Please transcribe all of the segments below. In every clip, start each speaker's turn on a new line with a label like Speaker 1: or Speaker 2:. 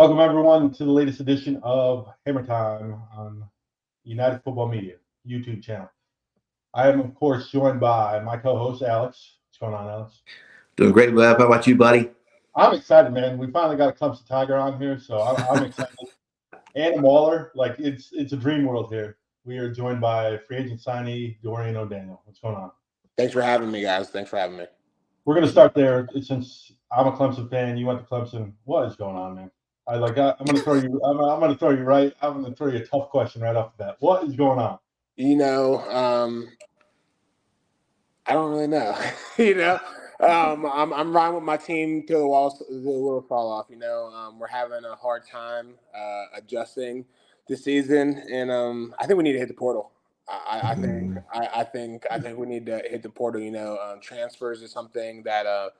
Speaker 1: Welcome, everyone, to the latest edition of Hammer Time on United Football Media YouTube channel. I am, of course, joined by my co-host, Alex. What's going on, Alex?
Speaker 2: Doing great, Webb. How about you, buddy?
Speaker 1: I'm excited, man. We finally got a Clemson Tiger on here, so I'm excited. And a Mauler. Like, it's a dream world here. We are joined by free agent signee Dorian O'Daniel. What's going on?
Speaker 3: Thanks for having me, guys. Thanks for having me.
Speaker 1: We're going to start there. Since I'm a Clemson fan, you went to Clemson. What is going on, man? I'm going to throw you. I'm going to throw you right. I'm going to throw you a tough question right off the bat. What is going on?
Speaker 3: I don't really know. I'm riding with my team till the wheels fall off. We're having a hard time adjusting this season, and I think we need to hit the portal. I think we need to hit the portal. Transfers is something that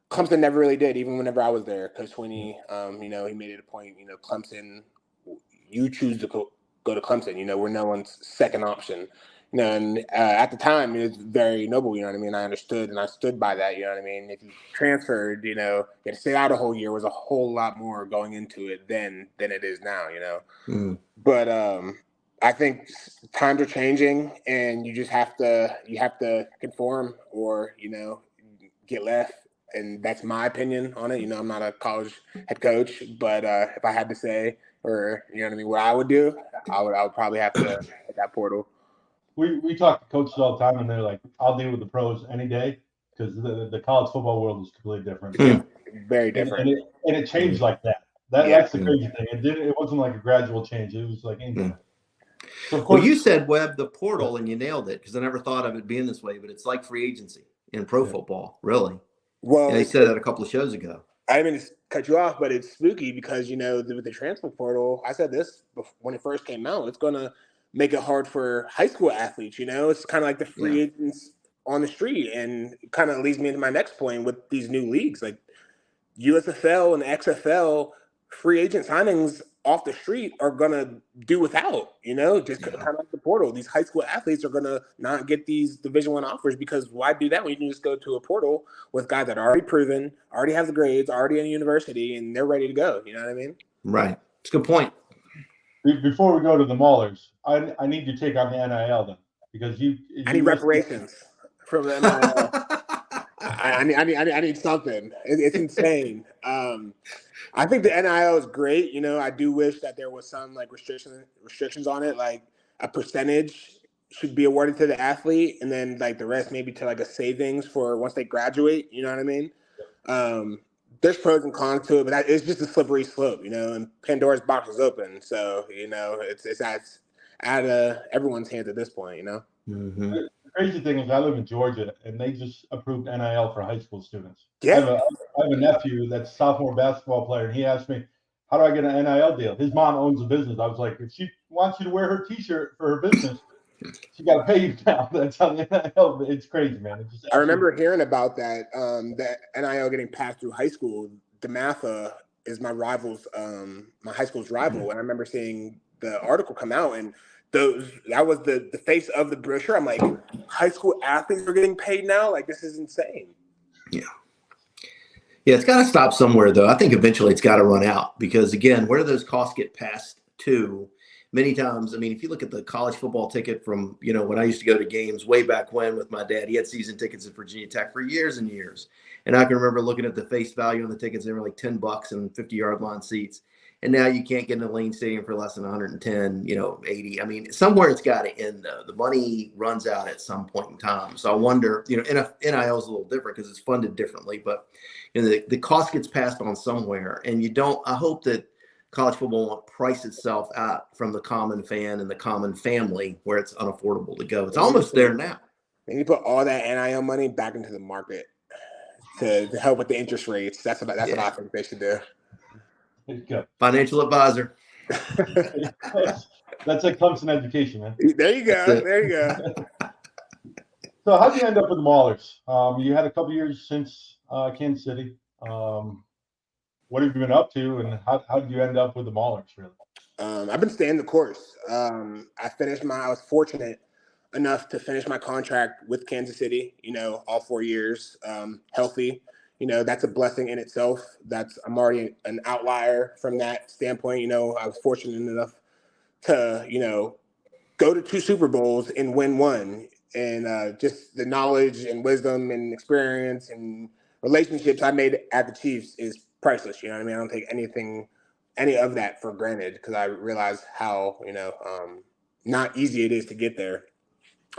Speaker 3: Clemson never really did, even whenever I was there. Coach Sweeney, he made it a point. Clemson, you choose to go to Clemson. We're no one's second option. And at the time, it was very noble. I understood and I stood by that. If you transferred, you had to stay out a whole year. Was a whole lot more going into it than it is now. But I think times are changing, and you just have to conform or get left. And that's my opinion on it. I'm not a college head coach, but if I had to say, or what I would do, I would probably have to hit that portal.
Speaker 1: We talk to coaches all the time, and they're like, "I'll deal with the pros any day," because the college football world is completely different.
Speaker 3: Yeah, very different.
Speaker 1: And it changed like that. That's the crazy thing. It wasn't like a gradual change. It was like instant.
Speaker 2: So of course, you said, Webb, the portal, and you nailed it, because I never thought of it being this way, but it's like free agency in pro football, really.
Speaker 3: Well,
Speaker 2: they said that a couple of shows ago.
Speaker 3: I didn't mean to cut you off, but it's spooky because, with the transfer portal, I said this when it first came out, it's going to make it hard for high school athletes. It's kind of like the free agents on the street, and it kind of leads me into my next point with these new leagues. Like USFL and XFL, free agent signings off the street are going to do without, kind of like the portal. These high school athletes are going to not get these Division I offers, because why do that when you can just go to a portal with guys that are already proven, already have the grades, already in university, and they're ready to go. You know what I mean?
Speaker 2: Right. It's a good point.
Speaker 1: Before we go to the Maulers, I need your take on the NIL then, because
Speaker 3: I need reparations from the NIL. I need something. It's insane. I think the NIL is great. I do wish that there was some like restrictions on it, like a percentage should be awarded to the athlete, and then like the rest maybe to like a savings for once they graduate. You know what I mean? There's pros and cons to it, but it's just a slippery slope, and Pandora's box is open. So, it's out of everyone's hands at this point,
Speaker 2: Mm-hmm.
Speaker 1: The crazy thing is I live in Georgia, and they just approved NIL for high school students.
Speaker 3: Yeah.
Speaker 1: I have a nephew that's a sophomore basketball player, and he asked me, how do I get an NIL deal? His mom owns a business. I was like, if she wants you to wear her T-shirt for her business, she got to pay you now. That's how the NIL. It's crazy, man.
Speaker 3: I remember hearing about that. That NIL getting passed through high school. DeMatha is my high school's rival, and I remember seeing the article come out, and that was the face of the brochure. I'm like, high school athletes are getting paid now? Like, this is insane.
Speaker 2: Yeah. Yeah, it's got to stop somewhere, though. I think eventually it's got to run out, because, again, where do those costs get passed to? Many times, if you look at the college football ticket from, when I used to go to games way back when with my dad, he had season tickets at Virginia Tech for years and years. And I can remember looking at the face value on the tickets. They were like $10 and 50-yard line seats. And now you can't get in a Lane Stadium for less than 110, 80. Somewhere it's got to end, though. The money runs out at some point in time. So I wonder, NIL is a little different because it's funded differently. But the cost gets passed on somewhere. And I hope that college football won't price itself out from the common fan and the common family where it's unaffordable to go. It's almost there now.
Speaker 3: And you put all that NIL money back into the market to help with the interest rates. That's what I think they should do.
Speaker 2: Financial advisor.
Speaker 1: That's like Clemson education, man.
Speaker 3: There you go.
Speaker 1: So how'd you end up with the Maulers? You had a couple years since Kansas City. What have you been up to, and how did you end up with the Maulers, really?
Speaker 3: I've been staying the course. I was fortunate enough to finish my contract with Kansas City, all 4 years, healthy. that's a blessing in itself. I'm already an outlier from that standpoint. I was fortunate enough to, go to 2 Super Bowls and win one. And just the knowledge and wisdom and experience and relationships I made at the Chiefs is priceless. You know what I mean? I don't take any of that for granted, because I realize how, not easy it is to get there.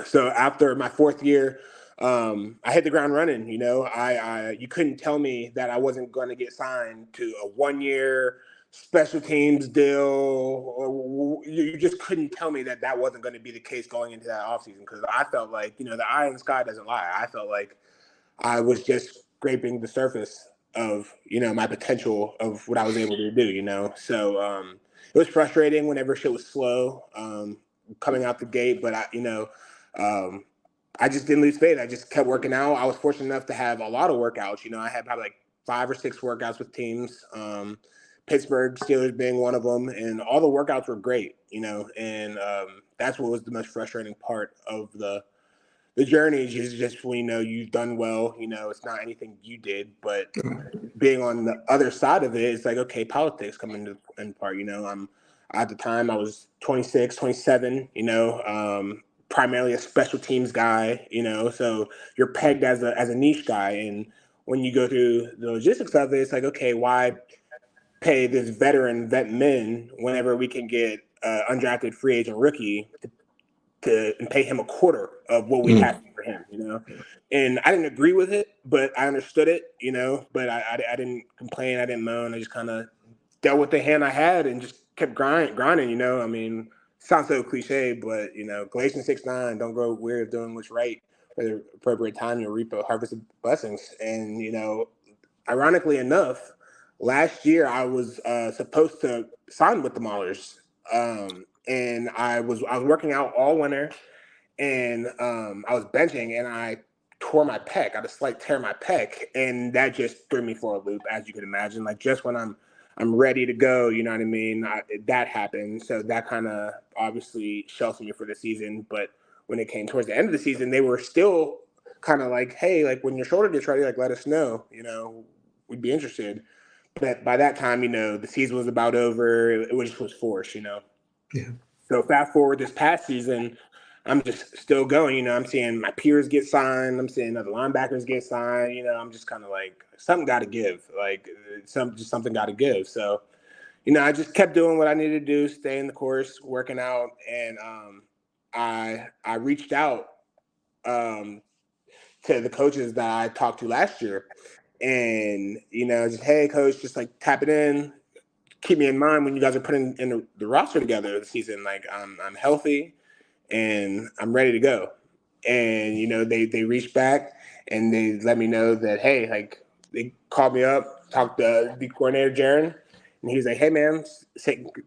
Speaker 3: So after my 4th year, I hit the ground running. You couldn't tell me that I wasn't going to get signed to a 1-year special teams deal. Or you just couldn't tell me that wasn't going to be the case going into that offseason, because I felt like, the eye in the sky doesn't lie. I felt like I was just scraping the surface of, my potential of what I was able to do, So it was frustrating whenever shit was slow coming out the gate, but I just didn't lose faith. I just kept working out. I was fortunate enough to have a lot of workouts. I had probably like 5 or 6 workouts with teams, Pittsburgh Steelers being one of them, and all the workouts were great, and that's what was the most frustrating part of the journey, is just when, you've done well, it's not anything you did, but being on the other side of it, it's like, okay, politics come into part. At the time I was 26, 27, primarily a special teams guy, so you're pegged as a niche guy. And when you go through the logistics of it, it's like, okay, why pay this vet men whenever we can get undrafted free agent rookie and pay him a quarter of what we have for him, And I didn't agree with it, but I understood it, but I didn't complain. I didn't moan. I just kind of dealt with the hand I had and just kept grinding, I mean, sounds so cliche, but, Galatians 6:9, don't grow weary of doing what's right. At the appropriate time, you'll reap a harvest of blessings. And, ironically enough, last year I was supposed to sign with the Maulers. And I was working out all winter, and I was benching, and I tore my pec. I had a slight tear in my pec, and that just threw me for a loop, as you can imagine. Like, just when I'm ready to go, you know what I mean? That happened, so that kind of obviously sheltered me for the season. But when it came towards the end of the season, they were still kind of like, hey, like, when your shoulder gets ready, like, let us know, we'd be interested. But by that time, the season was about over. It was forced,
Speaker 2: Yeah.
Speaker 3: So fast forward this past season, I'm just still going. I'm seeing my peers get signed. I'm seeing other linebackers get signed. I'm just kind of like, something got to give. Like, something got to give. So, I just kept doing what I needed to do, staying the course, working out, and I reached out to the coaches that I talked to last year, and just, hey, coach, just like tap it in. Keep me in mind when you guys are putting in the roster together this season. Like, I'm healthy and I'm ready to go. And, they reached back and they let me know that, hey, like, they called me up, talked to the coordinator, Jaron, and he's like, hey, man,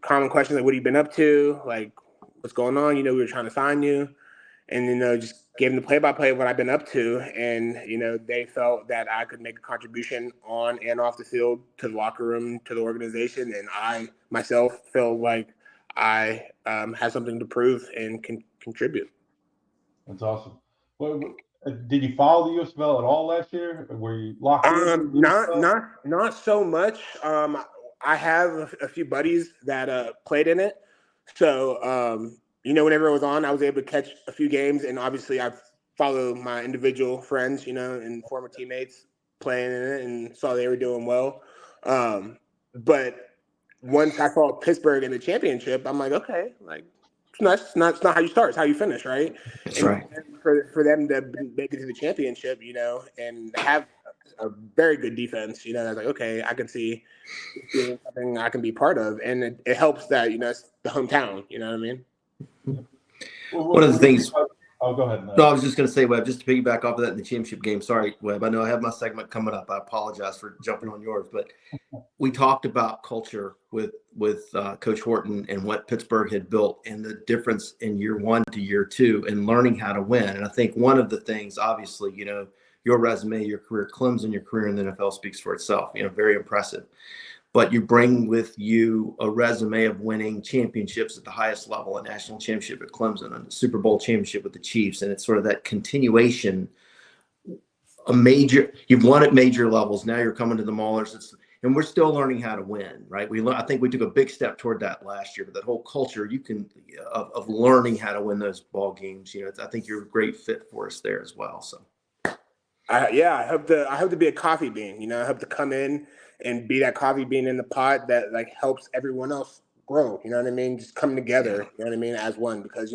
Speaker 3: common questions like, what have you been up to? Like, what's going on? We were trying to sign you. And, just gave them the play-by-play of what I've been up to. And, they felt that I could make a contribution on and off the field to the locker room, to the organization. And I myself feel like I have something to prove and can contribute.
Speaker 1: That's awesome. Did you follow the USFL at all last year? Were you locked in?
Speaker 3: Not so much. I have a few buddies that played in it. So, whenever it was on, I was able to catch a few games, and obviously I follow my individual friends, and former teammates playing in it, and saw they were doing well. But once I saw Pittsburgh in the championship, I'm like, okay, like, it's not how you start, it's how you finish, right?
Speaker 2: That's right.
Speaker 3: For them to make it to the championship, and have a very good defense, I was like, okay, I can see doing something I can be part of, and it helps that it's the hometown. You know what I mean?
Speaker 2: One of the things.
Speaker 1: Oh, go ahead.
Speaker 2: No, I was just going to say, Webb, just to piggyback off of that in the championship game. Sorry, Webb. I know I have my segment coming up. I apologize for jumping on yours, but we talked about culture with Coach Horton and what Pittsburgh had built and the difference in year 1 to year 2 and learning how to win. And I think one of the things, obviously, your resume, your career, Clemson, your career in the NFL speaks for itself. Very impressive. But you bring with you a resume of winning championships at the highest level, a national championship at Clemson, and a Super Bowl championship with the Chiefs. And it's sort of that continuation you've won at major levels. Now you're coming to the Maulers. And we're still learning how to win, right? I think we took a big step toward that last year, but that whole culture of learning how to win those ball games, I think you're a great fit for us there as well. So,
Speaker 3: I hope to be a coffee bean. I hope to come in and be that coffee bean in the pot that like helps everyone else grow. You know what I mean? Just come together.
Speaker 2: Yeah.
Speaker 3: You know what I mean? As one, because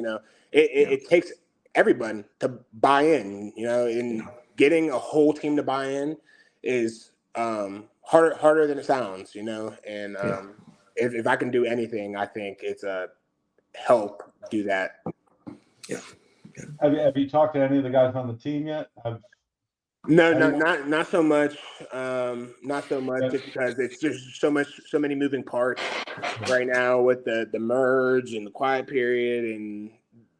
Speaker 3: it takes everyone to buy in. And getting a whole team to buy in is harder than it sounds. And if I can do anything, I think it's help do that.
Speaker 2: Yeah.
Speaker 1: Have you talked to any of the guys on the team yet?
Speaker 3: No, not so much. Not so much, just because it's just so many moving parts right now with the merge and the quiet period and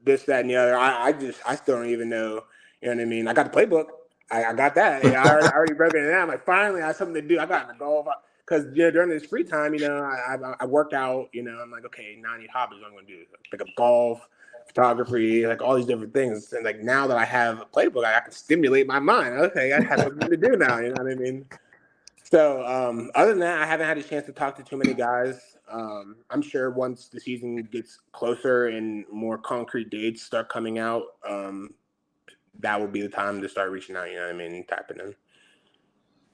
Speaker 3: this, that, and the other. I still don't even know. You know what I mean? I got the playbook. I got that. I already broke it down. Like, finally, I have something to do. I got in the golf because during this free time, I work out. I'm like, okay, now I need hobbies. What I'm going to do? Pick up golf, photography, like all these different things. And like now that I have a playbook, I can stimulate my mind. Okay, I have something to do now. You know what I mean? So other than that, I haven't had a chance to talk to too many guys. I'm sure once the season gets closer and more concrete dates start coming out, that will be the time to start reaching out. You know what I mean? Tapping in.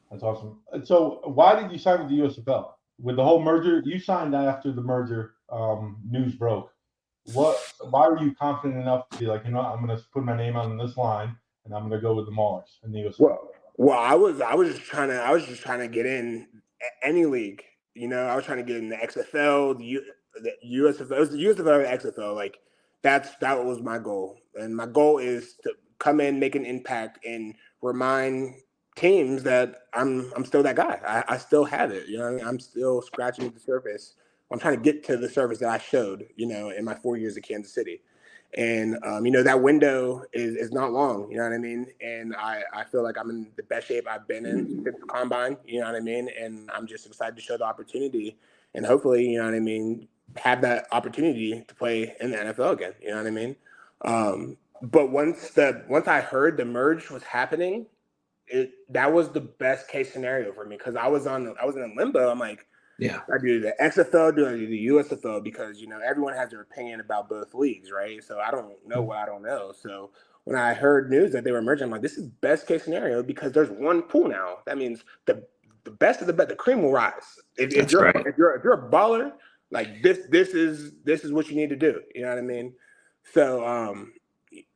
Speaker 1: That's awesome. So why did you sign with the USFL? With the whole merger, you signed after the merger news broke. Why were you confident enough to be like, I'm going to put my name on this line and I'm going to go with the Maulers and the USFL?
Speaker 3: Well, I was just trying to get in any league. I was trying to get in the XFL, the USFL. It was the USFL or the XFL. Like that was my goal, and my goal is to come in, make an impact, and remind teams that I'm still that guy. I still have it. I'm still scratching the surface. I'm trying to get to the surface that I showed, in my 4 years at Kansas City. And, that window is not long, you know what I mean? And I feel like I'm in the best shape I've been in since the combine, you know what I mean? And I'm just excited to show the opportunity and hopefully, you know what I mean, have that opportunity to play in the NFL again, you know what I mean? But once I heard the merge was happening, that was the best case scenario for me because I was in a limbo. I'm like,
Speaker 2: yeah,
Speaker 3: I do the XFL, do I do the USFL? Because everyone has their opinion about both leagues, right? So I don't know what I don't know. So when I heard news that they were merging, I'm like, this is best case scenario because there's one pool now. That means the best of the best, the cream will rise. If you're a baller, like this is what you need to do. You know what I mean? So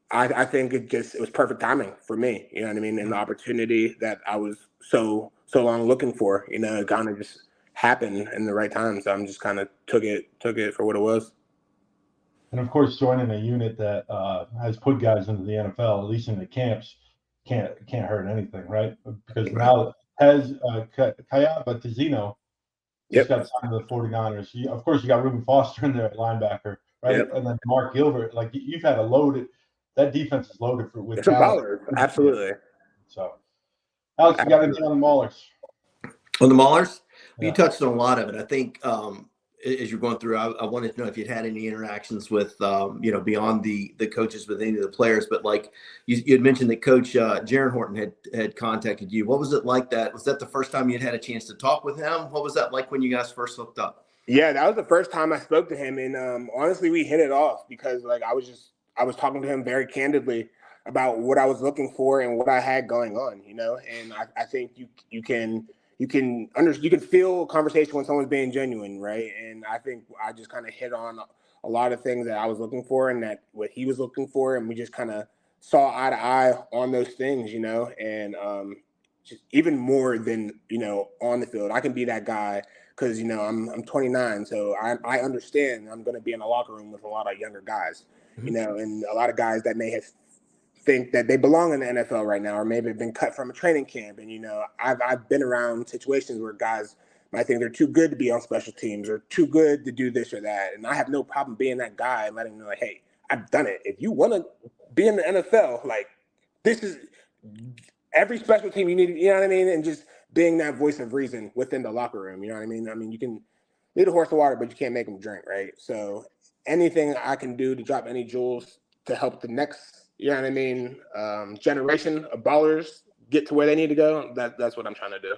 Speaker 3: I think it was perfect timing for me. You know what I mean? And the opportunity that I was so long looking for. Kind of just happened in the right time. So I'm just kind of took it for what it was.
Speaker 1: And of course, joining a unit that has put guys into the NFL, at least in the camps, can't hurt anything, right? Because now Kayaba Tizino just got signed to the 49ers. Of course, you got Reuben Foster in there at linebacker, right? Yep. And then Mark Gilbert. Like you've had that defense is loaded with talent.
Speaker 3: Ballers. Absolutely.
Speaker 1: So, Alex, you got anything on the Maulers?
Speaker 2: On the Maulers? You touched on a lot of it. I think as you're going through, I wanted to know if you'd had any interactions with, beyond the coaches with any of the players. But like you had mentioned that Coach Jaron Horton had contacted you. What was it like that? Was that the first time you'd had a chance to talk with him? What was that like when you guys first hooked up?
Speaker 3: Yeah, that was the first time I spoke to him. And honestly, we hit it off because like I was talking to him very candidly about what I was looking for and what I had going on, and I think you can feel a conversation when someone's being genuine, right? And I think I just kind of hit on a lot of things that I was looking for and that what he was looking for, and we just kind of saw eye to eye on those things, and just even more than on the field. I can be that guy because I'm 29, so I understand I'm going to be in a locker room with a lot of younger guys, and a lot of guys that may have think that they belong in the NFL right now, or maybe have been cut from a training camp. And, I've been around situations where guys might think they're too good to be on special teams or too good to do this or that. And I have no problem being that guy and letting them know, like, hey, I've done it. If you want to be in the NFL, like this is every special team you need, you know what I mean? And just being that voice of reason within the locker room, you know what I mean? I mean, you can lead a horse to water, but you can't make them drink, right? So anything I can do to drop any jewels to help the next, you know what I mean, generation of ballers get to where they need to go, that's what I'm trying to do.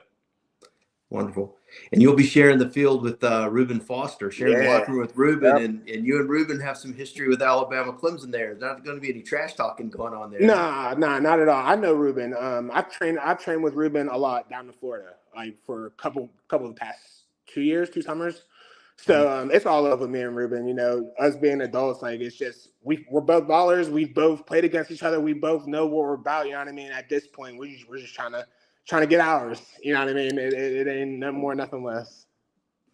Speaker 2: Wonderful. And you'll be sharing the field with Reuben Foster, sharing the locker room with Reuben, and you and Reuben have some history with Alabama Clemson there. There's not going to be any trash talking going on there.
Speaker 3: Nah, not at all. I know Reuben. I've trained with Reuben a lot down in Florida, like for a couple of the past 2 summers. So it's all over me and Reuben. You know, us being adults, like it's just we're both ballers. We both played against each other. We both know what we're about. You know what I mean? At this point, we're just trying to get ours. You know what I mean? It ain't nothing more, nothing less.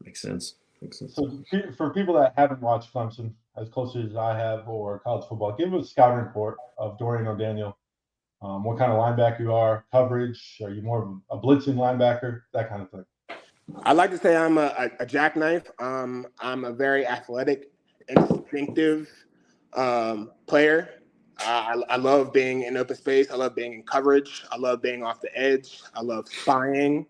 Speaker 2: Makes sense.
Speaker 1: So for people that haven't watched Clemson as closely as I have or college football, give us a scouting report of Dorian O'Daniel. What kind of linebacker you are, coverage, are you more of a blitzing linebacker, that kind of thing?
Speaker 3: I like to say I'm a jackknife. I'm a very athletic, instinctive player. I love being in open space. I love being in coverage. I love being off the edge. I love spying.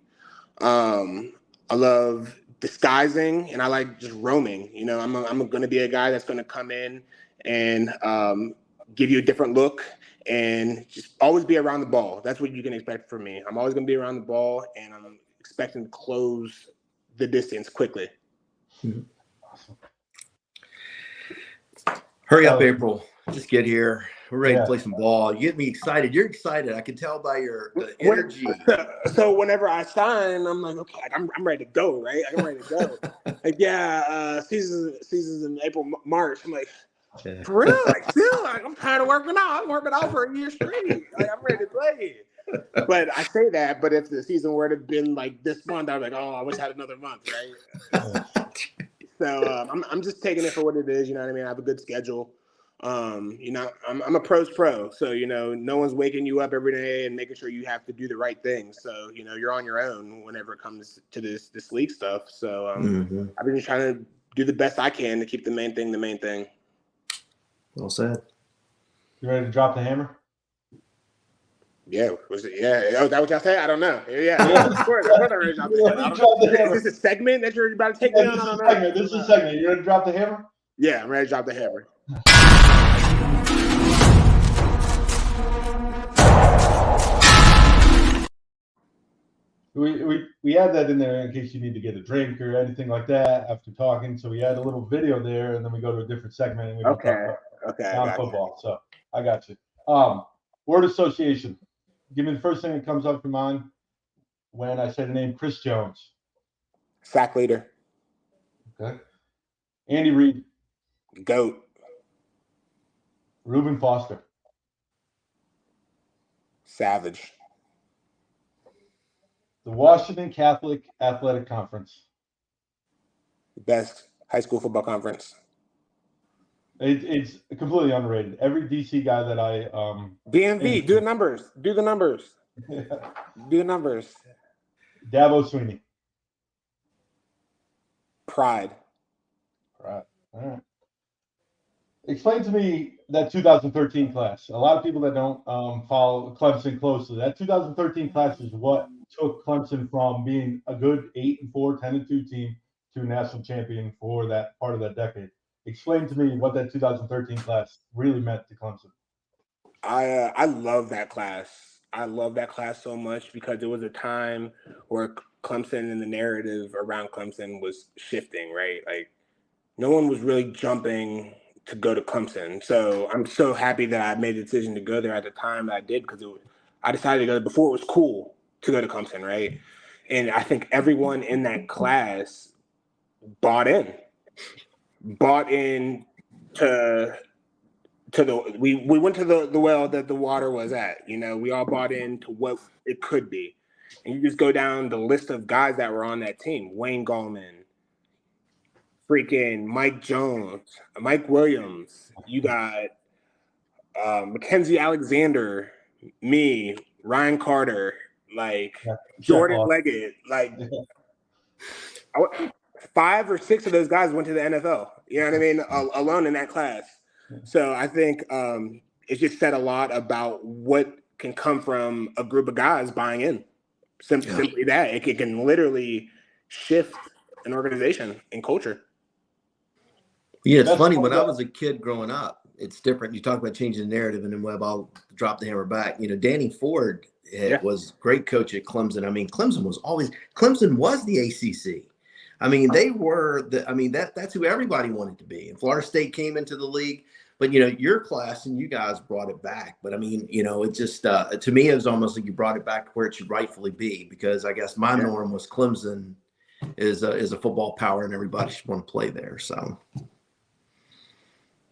Speaker 3: I love disguising, and I like just roaming. You know, I'm going to be a guy that's going to come in and give you a different look and just always be around the ball. That's what you can expect from me. I'm always going to be around the ball, and I'm expecting to close the distance quickly.
Speaker 1: Awesome.
Speaker 2: Hurry up, April. Just get here. We're ready to play some ball. You get me excited. You're excited. I can tell by the energy.
Speaker 3: So whenever I sign, I'm like, okay, I'm ready to go, right? I'm ready to go. Like, season's in April, March. I'm like, for real? Like, still, like, I'm tired of working out. I'm working out for a year straight. Like, I'm ready to play. But I say that, but if the season were to have been like this month, I'd be like, oh, I wish I had another month, right? So I'm just taking it for what it is. You know what I mean? I have a good schedule. You know, I'm a pro's pro. So, you know, no one's waking you up every day and making sure you have to do the right thing. So, you know, you're on your own whenever it comes to this league stuff. So I've been just trying to do the best I can to keep the main thing.
Speaker 2: Well said.
Speaker 1: You ready to drop the hammer?
Speaker 3: Yeah, was it? Yeah. Oh, that what y'all say? I don't know. Yeah. Of course, I'm ready to drop the hammer. Is this a segment that you're about to take me on? I don't know.
Speaker 1: This is a segment. You ready to drop the hammer?
Speaker 3: Yeah, I'm ready to drop the hammer.
Speaker 1: We had that in there in case you need to get a drink or anything like that after talking. So we had a little video there, and then we go to a different segment and we talk about non-football. So I got you. Word association. Give me the first thing that comes up to mind when I say the name Chris Jones.
Speaker 3: Sack leader.
Speaker 1: Okay. Andy Reid.
Speaker 3: GOAT.
Speaker 1: Reuben Foster.
Speaker 3: Savage.
Speaker 1: The Washington Catholic Athletic Conference.
Speaker 3: Best high school football conference.
Speaker 1: It's completely underrated. Every DC guy that I
Speaker 3: BMV, do the numbers. Do the numbers.
Speaker 1: Dabo Sweeney.
Speaker 3: Pride.
Speaker 1: Right. All right. Explain to me that 2013 class. A lot of people that don't follow Clemson closely, that 2013 class is what took Clemson from being a good 8-4, 10-2 team to a national champion for that part of that decade. Explain to me what that 2013 class really meant to Clemson.
Speaker 3: I love that class. I love that class so much because it was a time where Clemson and the narrative around Clemson was shifting, right? Like no one was really jumping to go to Clemson. So I'm so happy that I made the decision to go there at the time that I did because I decided to go before it was cool to go to Clemson, right? And I think everyone in that class bought in to the we went to the well that the water was at. You know, we all bought into what it could be. And you just go down the list of guys that were on that team. Wayne Gallman, freaking Mike Jones, Mike Williams. You got Mackenzie Alexander, me, Ryan Carter, like Jordan Leggett, like 5 or 6 of those guys went to the NFL. You know what I mean? Alone in that class. So I think it just said a lot about what can come from a group of guys buying in. Simply that. It can literally shift an organization and culture.
Speaker 2: Yeah, it's funny. When I was a kid growing up, it's different. You talk about changing the narrative, and then Webb, I'll drop the hammer back. Danny Ford was great coach at Clemson. I mean, Clemson was the ACC. I mean, they were that's who everybody wanted to be. And Florida State came into the league, but your class and you guys brought it back. But I mean, it just to me it was almost like you brought it back to where it should rightfully be, because I guess my norm was Clemson is a football power and everybody should want to play there. So,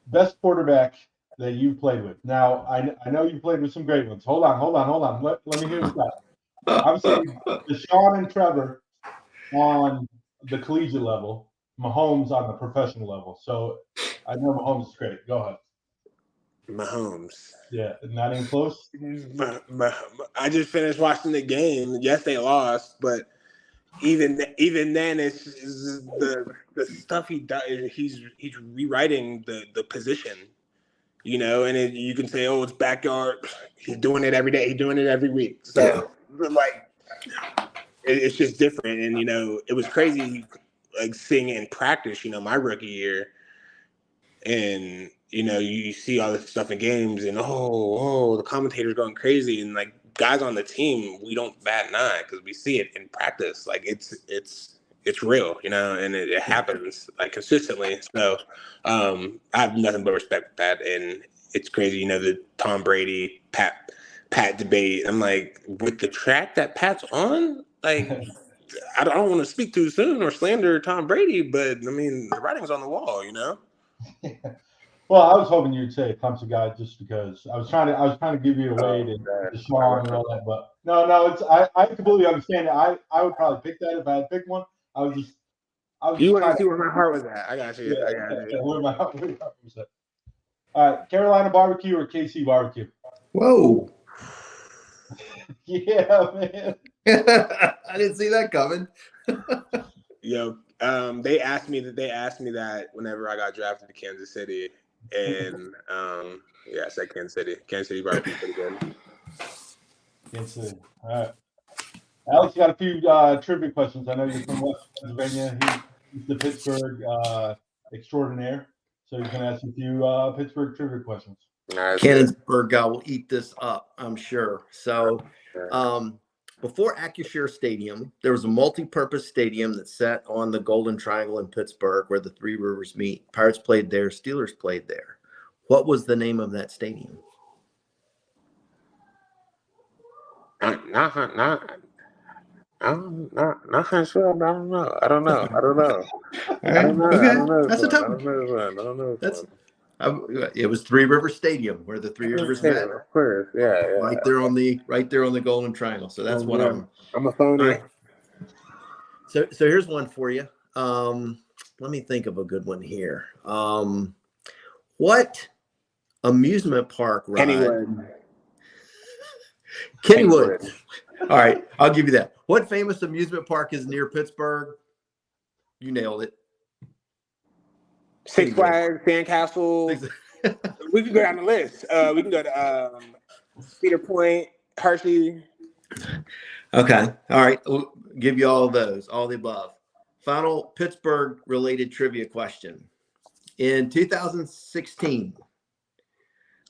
Speaker 1: best quarterback that you played with. Now I know you played with some great ones. Hold on. Let me hear this out. Obviously, Deshaun and Trevor on the collegiate level, Mahomes on the professional level. So I know Mahomes is great. Go ahead.
Speaker 3: Mahomes.
Speaker 1: Yeah, not even close.
Speaker 3: I just finished watching the game. Yes, they lost, but even then, it's the stuff he does. He's rewriting the position, and you can say, oh, it's backyard. He's doing it every day. He's doing it every week. So it's just different. And, it was crazy, like seeing it in practice, my rookie year. And, you see all this stuff in games and, the commentator's going crazy. And, like, guys on the team, we don't bat an eye because we see it in practice. Like, it's real, and it happens, like, consistently. So I have nothing but respect for that. And it's crazy, the Tom Brady, Pat debate. I'm like, with the track that Pat's on, like, I don't want to speak too soon or slander Tom Brady, but I mean, the writing's on the wall,
Speaker 1: Well, I was hoping you'd say a Clemson guy just because I was trying to give you a way to Sean and all that, but no, it's I completely understand it. I would probably pick that if I had picked one. I was
Speaker 3: you want to see where my heart was at. I got you.
Speaker 1: Where my heart was at. All right, Carolina barbecue or KC barbecue?
Speaker 2: Whoa.
Speaker 1: Yeah, man.
Speaker 2: I didn't see that coming.
Speaker 3: Yo, they asked me that whenever I got drafted to Kansas City, and I said Kansas City. Kansas City barbecue pretty good.
Speaker 1: Kansas City. All right. Alex, you got a few trivia questions. I know you're from West Pennsylvania. He's the Pittsburgh extraordinaire, so he's going to ask you a few Pittsburgh trivia questions.
Speaker 2: Cannonsburg guy will eat this up, I'm sure. So, before Acrisure Stadium, there was a multi-purpose stadium that sat on the Golden Triangle in Pittsburgh where the Three Rivers meet. Pirates played there. Steelers played there. What was the name of that stadium?
Speaker 3: Not sure. I don't know.
Speaker 2: That's a tough one. It was Three River Stadium where the Three Rivers met.
Speaker 3: Of course, yeah.
Speaker 2: Right there on the Golden Triangle. So that's what
Speaker 3: I'm a phony.
Speaker 2: Right. So here's one for you. Let me think of a good one here. What amusement park ride? Kennywood. All right, I'll give you that. What famous amusement park is near Pittsburgh? You nailed it.
Speaker 3: Six Flags, Sandcastle. We can go down the list. We can go to Cedar Point, Hershey.
Speaker 2: Okay. All right. We'll give you all of those, all the above. Final Pittsburgh-related trivia question. In 2016,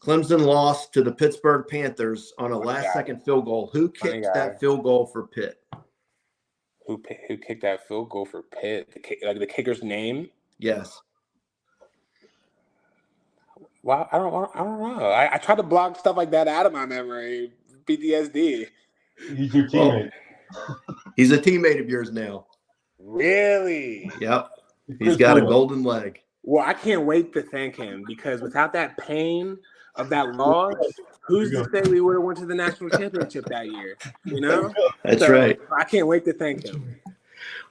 Speaker 2: Clemson lost to the Pittsburgh Panthers on a last-second field goal. Who kicked that field goal for Pitt?
Speaker 3: Who kicked that field goal for Pitt? The kicker's name?
Speaker 2: Yes.
Speaker 3: Well, I don't know. I try to block stuff like that out of my memory. PTSD.
Speaker 1: He's your teammate.
Speaker 2: He's a teammate of yours now.
Speaker 3: Really?
Speaker 2: Yep. He's got a golden leg.
Speaker 3: Well, I can't wait to thank him because without that pain of that loss, who's to say we would have went to the national championship that year?
Speaker 2: That's right.
Speaker 3: I can't wait to thank him.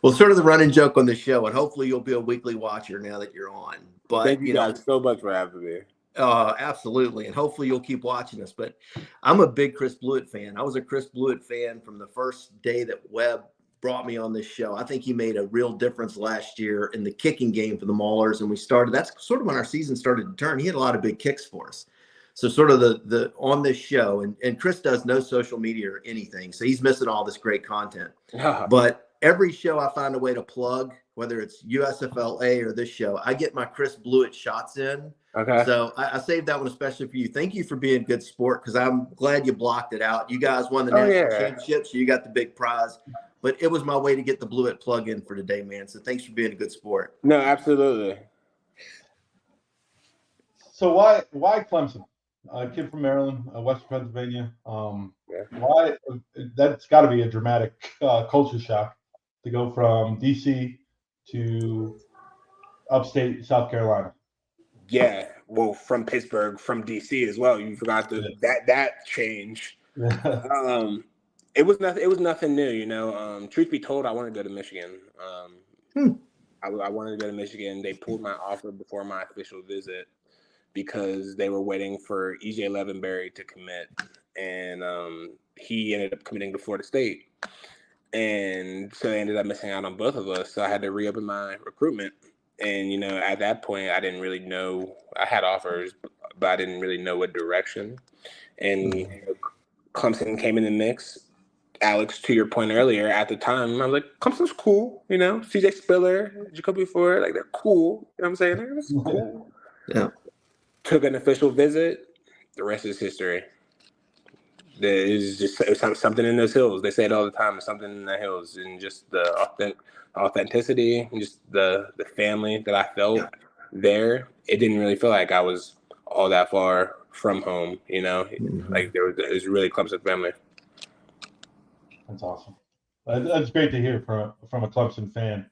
Speaker 2: Well, sort of the running joke on the show, and hopefully you'll be a weekly watcher now that you're on. But
Speaker 3: thank you guys so much for having me.
Speaker 2: Absolutely. And hopefully you'll keep watching us. But I'm a big Chris Blewett fan. I was a Chris Blewett fan from the first day that Webb brought me on this show. I think he made a real difference last year in the kicking game for the Maulers. And that's sort of when our season started to turn. He had a lot of big kicks for us. So sort of the on this show, and Chris does no social media or anything. So he's missing all this great content. But every show I find a way to plug, whether it's USFL A or this show, I get my Chris Blewett shots in.
Speaker 3: Okay.
Speaker 2: So I saved that one especially for you. Thank you for being a good sport, because I'm glad you blocked it out. You guys won the
Speaker 3: Oh,
Speaker 2: national
Speaker 3: yeah.
Speaker 2: championship, so you got the big prize. But it was my way to get the Blue It plug in for today, man. So thanks for being a good sport.
Speaker 3: No, absolutely.
Speaker 1: So why Clemson? A kid from Maryland, Western Pennsylvania. Why? That's got to be a dramatic culture shock to go from DC to upstate South Carolina.
Speaker 3: Yeah, well, from Pittsburgh, from DC as well. You forgot that change. It was nothing. It was nothing new, you know. Truth be told, I wanted to go to Michigan. I wanted to go to Michigan. They pulled my offer before my official visit because they were waiting for EJ Levenberry to commit, and he ended up committing to Florida State, and so they ended up missing out on both of us. So I had to reopen my recruitment. And, you know, at that point, I didn't really know. I had offers, but I didn't really know what direction. And you know, Clemson came in the mix. Alex, to your point earlier, at the time, I was like, Clemson's cool, you know. CJ Spiller, Jacoby Ford, like, they're cool. You know what I'm saying? They're just cool.
Speaker 2: Yeah.
Speaker 3: Took an official visit. The rest is history. There is just something in those hills. They say it all the time. There's something in the hills, and just the authenticity, and just the family that I felt there. It didn't really feel like I was all that far from home. You know, like it was really Clemson family.
Speaker 1: That's awesome. That's great to hear from a Clemson fan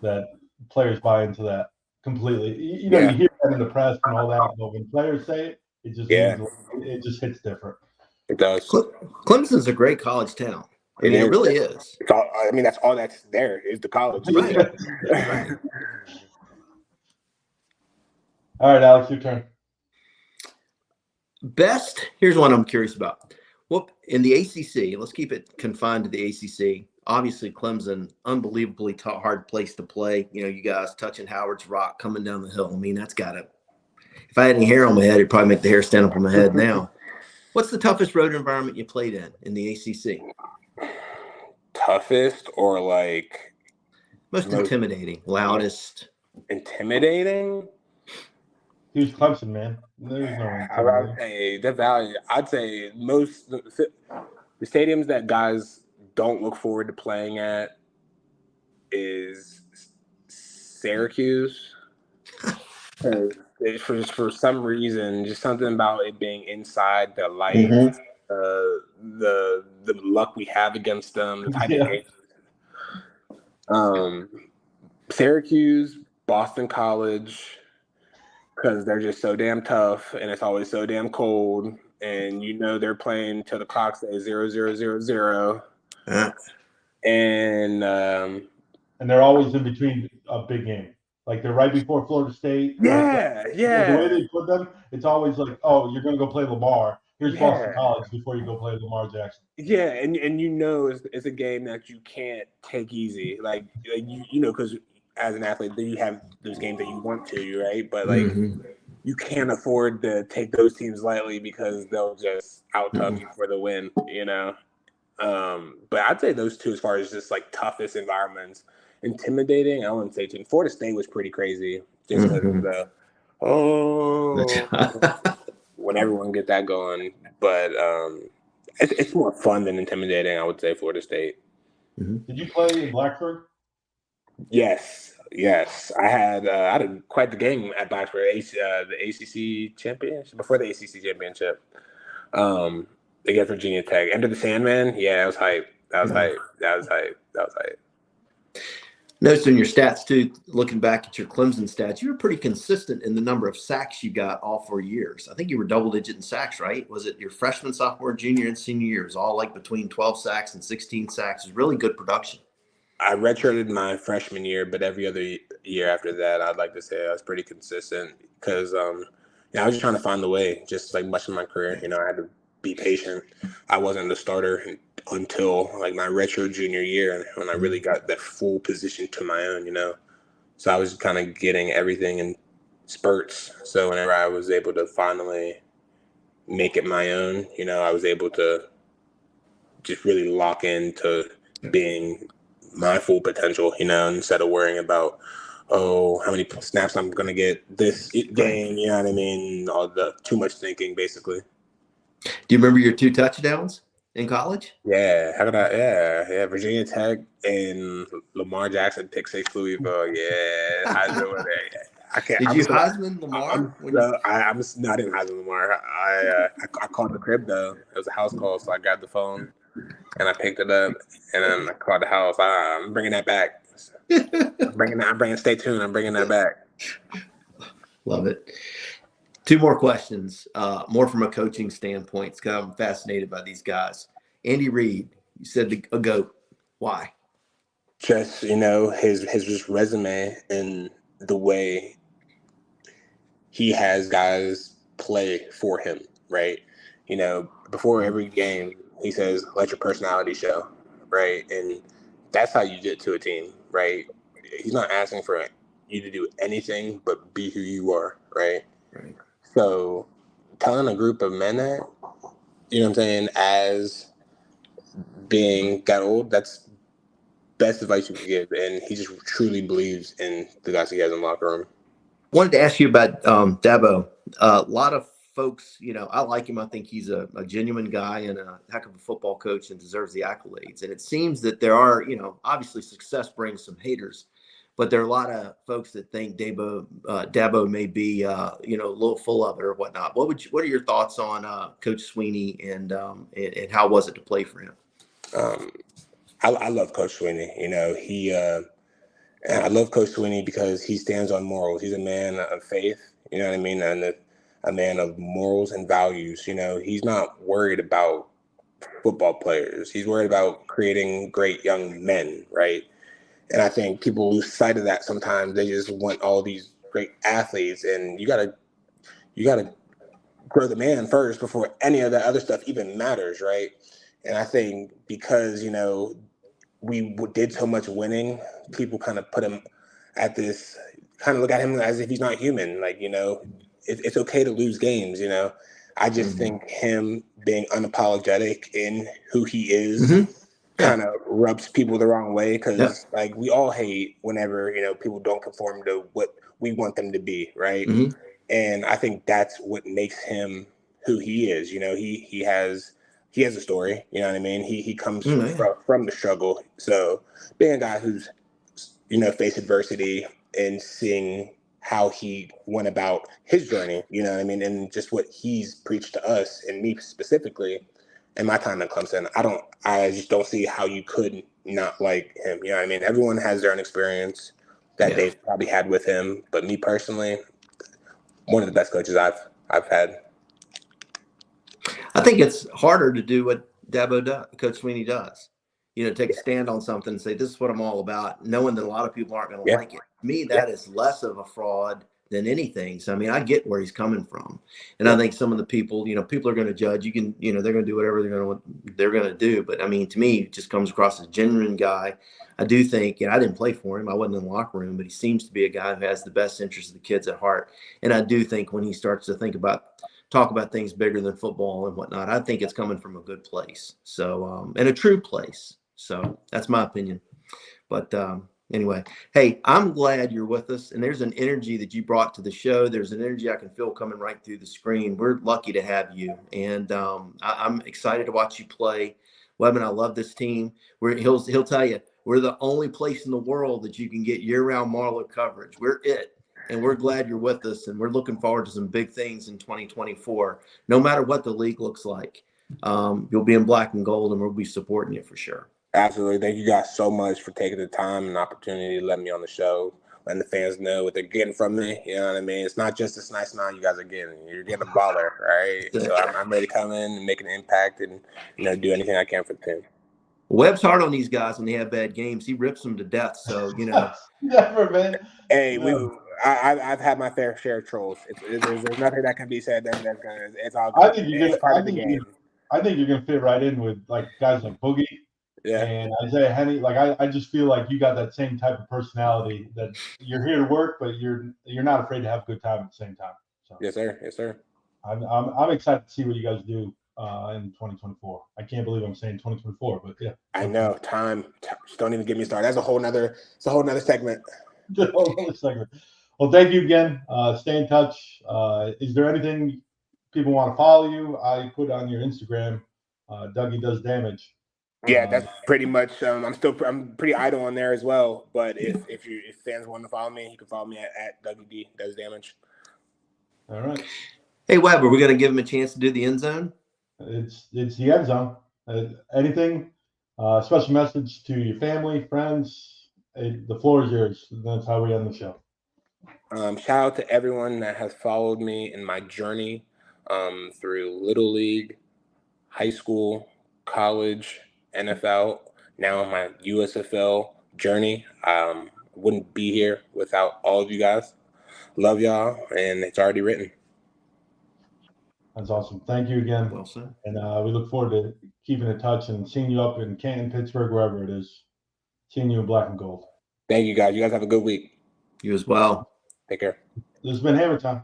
Speaker 1: that players buy into that completely. You know, you hear that in the press and all that, but when players say it, it just means, it just hits different.
Speaker 3: It does.
Speaker 2: Clemson's a great college town. I mean, it really is.
Speaker 3: It's all, I mean, that's all that's there is the college.
Speaker 2: Right. Right.
Speaker 1: All right, Alex, your turn.
Speaker 2: Here's one I'm curious about. Well, in the ACC, let's keep it confined to the ACC. Obviously, Clemson, unbelievably hard place to play. You know, you guys touching Howard's Rock, coming down the hill. I mean, that's got to – if I had any hair on my head, it'd probably make the hair stand up on my head now. What's the toughest road environment you played in the ACC?
Speaker 3: Toughest or like
Speaker 2: most intimidating, loudest?
Speaker 3: Intimidating?
Speaker 1: He's Clemson, man. There's no.
Speaker 3: I'd say most the stadiums that guys don't look forward to playing at is Syracuse. For some reason, just something about it being inside, the light, the luck we have against them, the type of games. Syracuse, Boston College, because they're just so damn tough, and it's always so damn cold, and you know they're playing till the clock says 0-0-0-0, and
Speaker 1: they're always in between a big game. Like they're right before Florida State.
Speaker 3: Yeah.
Speaker 1: The way they put them, it's always like, oh, you're going to go play Lamar. Here's Boston College before you go play Lamar Jackson.
Speaker 3: Yeah, and you know it's a game that you can't take easy. Like you know, because as an athlete, you have those games that you want to, right? But like you can't afford to take those teams lightly because they'll just out-tough you for the win, you know? But I'd say those two as far as just like toughest environments. Intimidating, I wouldn't say too. Florida State was pretty crazy just because when everyone get that going. But it's more fun than intimidating, I would say, Florida State.
Speaker 1: Did you play in Blacksburg? Yes.
Speaker 3: I had quite the game at Blacksburg, the ACC championship, before the ACC championship. Against Virginia Tech. Enter the Sandman. Yeah, that was hype. That was hype.
Speaker 2: Noticed in your stats, too, looking back at your Clemson stats, you were pretty consistent in the number of sacks you got all 4 years. I think you were double-digit in sacks, right? Was it your freshman, sophomore, junior, and senior years, all like between 12 sacks and 16 sacks? It was really good production.
Speaker 3: I redshirted my freshman year, but every other year after that, I'd like to say I was pretty consistent because I was just trying to find the way, just like much of my career. You know, I had to be patient. I wasn't the starter until like my redshirt junior year when I really got that full position to my own, you know. So I was kind of getting everything in spurts. So whenever I was able to finally make it my own, you know, I was able to just really lock into being my full potential, you know, instead of worrying about, oh, how many snaps I'm going to get this game, you know what I mean? All the too much thinking, basically.
Speaker 2: Do you remember your 2 touchdowns in college?
Speaker 3: Yeah, how could I? Yeah. Virginia Tech and Lamar Jackson pick 6 Louisville. Yeah, Heisman was there. Yeah. I can't.
Speaker 2: Did
Speaker 3: I'm
Speaker 2: you
Speaker 3: so,
Speaker 2: Heisman Lamar?
Speaker 3: I'm not in Heisman Lamar. I called the crib though. It was a house call, so I grabbed the phone and I picked it up, and then I called the house. I'm bringing that back. I'm bringing. Stay tuned. I'm bringing that back.
Speaker 2: Love it. 2 more questions, more from a coaching standpoint, because I'm fascinated by these guys. Andy Reid, you said a GOAT. Why?
Speaker 3: Just his resume and the way he has guys play for him, right? Before every game, he says, "Let your personality show," right? And that's how you get to a team, right? He's not asking for you to do anything but be who you are, right?
Speaker 2: Right.
Speaker 3: So telling a group of men that, you know what I'm saying, as being got old, that's best advice you can give. And he just truly believes in the guys he has in the locker room.
Speaker 2: Wanted to ask you about Dabo. A lot of folks, I like him. I think he's a genuine guy and a heck of a football coach and deserves the accolades. And it seems that there are, obviously success brings some haters, but there are a lot of folks that think Dabo may be, a little full of it or whatnot. What are your thoughts on Coach Sweeney and how was it to play for him?
Speaker 3: I love Coach Sweeney. And I love Coach Sweeney because he stands on morals. He's a man of faith, you know what I mean, and a man of morals and values. He's not worried about football players. He's worried about creating great young men, right? And I think people lose sight of that sometimes. They just want all these great athletes, and you gotta grow the man first before any of that other stuff even matters, right? And I think because we did so much winning, people kind of put him at this, kind of look at him as if he's not human. Like, it's okay to lose games, I just think him being unapologetic in who he is kind of rubs people the wrong way because, like, we all hate whenever, people don't conform to what we want them to be, right?
Speaker 2: Mm-hmm.
Speaker 3: And I think that's what makes him who he is. He has a story, you know what I mean? He comes from the struggle. So being a guy who's, faced adversity and seeing how he went about his journey, you know what I mean? And just what he's preached to us and me specifically in my time at Clemson, I just don't see how you could not like him. You know what I mean? Everyone has their own experience that they've probably had with him. But me personally, one of the best coaches I've had.
Speaker 2: I think it's harder to do what Coach Sweeney does. Take a stand on something and say, this is what I'm all about, knowing that a lot of people aren't going to like it. To me, that is less of a fraud than anything. So, I mean, I get where he's coming from. And I think some of the people, people are going to judge. You can, they're going to do whatever they're going to do. But, I mean, to me, it just comes across as a genuine guy. I do think, I didn't play for him. I wasn't in the locker room, but he seems to be a guy who has the best interest of the kids at heart. And I do think when he starts to talk about things bigger than football and whatnot, I think it's coming from a good place. So, and a true place. So that's my opinion. But anyway, hey, I'm glad you're with us. And there's an energy that you brought to the show. There's an energy I can feel coming right through the screen. We're lucky to have you. And I'm excited to watch you play. Webman, I love this team. He'll tell you, we're the only place in the world that you can get year-round Mauler coverage. We're it. And we're glad you're with us. And we're looking forward to some big things in 2024, no matter what the league looks like. You'll be in black and gold, and we'll be supporting you for sure.
Speaker 3: Absolutely. Thank you guys so much for taking the time and opportunity to let me on the show, letting the fans know what they're getting from me. You know what I mean? It's not just this nice smile you guys are getting. You're getting a baller, right? So I'm ready to come in and make an impact and, do anything I can for the team.
Speaker 2: Webb's hard on these guys when they have bad games. He rips them to death. So,
Speaker 1: Never, man.
Speaker 3: Hey, I've had my fair share of trolls. There's nothing that can be said that's gonna. It's all good. It's part of the game.
Speaker 1: I think you're gonna fit right in with like guys like Boogie and Isaiah Henny. Like I just feel like you got that same type of personality that you're here to work, but you're not afraid to have a good time at the same time. So
Speaker 3: yes, sir.
Speaker 1: I'm excited to see what you guys do in 2024. I can't believe I'm saying 2024, but yeah.
Speaker 3: I know. Time. Just don't even get me started. That's a whole nother segment.
Speaker 1: The whole other segment. Well, thank you again. Stay in touch. Is there anything people want to follow you? I put on your Instagram, Dougie Does Damage.
Speaker 3: Yeah, that's pretty much. I'm pretty idle on there as well. But if fans want to follow me, you can follow me at Dougie D Does Damage.
Speaker 1: All right.
Speaker 2: Hey, Webb, are we going to give him a chance to do the end zone?
Speaker 1: It's the end zone. Anything? Special message to your family, friends. The floor is yours. That's how we end the show.
Speaker 3: Shout out to everyone that has followed me in my journey through Little League, high school, college, NFL, now my USFL journey. Wouldn't be here without all of you guys. Love y'all, and it's already written.
Speaker 1: That's awesome. Thank you again.
Speaker 2: Well said.
Speaker 1: And we look forward to keeping in touch and seeing you up in Canton, Pittsburgh, wherever it is. Seeing you in black and gold.
Speaker 3: Thank you guys. You guys have a good week.
Speaker 2: You as well.
Speaker 3: Take care.
Speaker 1: This has been Hammer Time.